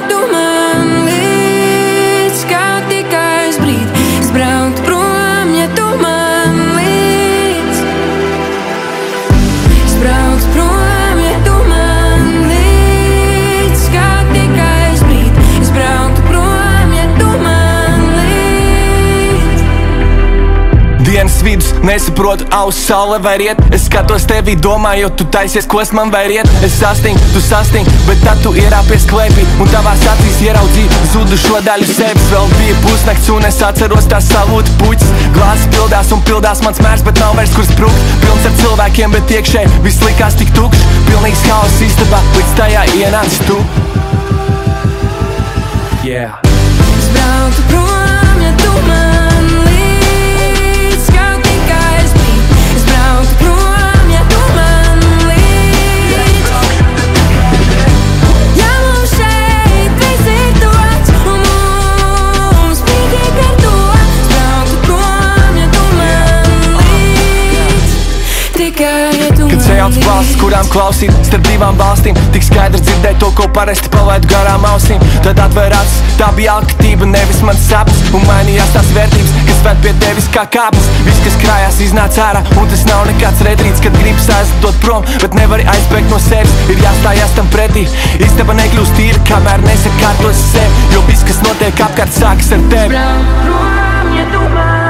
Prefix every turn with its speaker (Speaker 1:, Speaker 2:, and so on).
Speaker 1: ja tu man līdz, kā tikai uz brīdi. Es brauktu prom, ja tu man līdz. Es brauktu prom, ja tu man līdz, kā tikai uz brīdi. Es brauktu prom, ja tu man līdz.
Speaker 2: Dienas vidus, nesaprotu, auss saule vai riet. Es skatos tevī, domāju, tu taisies, ko es man vai riet. Es sastingu, tu sastingu, bet tad tu ierāpies klēpī. Un tavās acīs ieraudzīju zudušo daļu sevis. Vēl bija pusnakts un es atceros tās salūta puķis. Glāzes pildās un pildās mans mērs, bet nav vairs kur sprukt. Pilns ar cilvēkiem, bet iekšē viss likās tik tukšs. Pilnīgs haoss istabā, līdz tajā ienāci tu. Yeah.
Speaker 1: Es brauktu prom, ja tu man līdz, kā tikai uz brīdi. Es brauktu prom, ja tu man līdz. Ja mums šeit viss ir dots un mums pietiek ar to. Es brauktu prom, ja tu man līdz, tikai ja tu man
Speaker 2: Kad sajauc balsis, kurām klausīt starp divām valstīm, tik skaidri dzirdēt to, ko parasti palaidu garām ausīm. Tad atver acis, tā bija alkatība, nevis mans sapnis. Un mainījās tās vērtības, kas ved pie tevis kā kāpnes. Viss, kas krājās, iznāc ārā, un tas nav nekāds redrīts. Kad gribas aizlitot prom, bet nevari aizbēgt no sevis. Ir jāstājās tam pretī, istaba nekļūst tīra, kamēr nesakārtos sevi. Jo viss, kas notiek apkārt, sākas ar tevi.
Speaker 1: Brauktu prom, ja tu man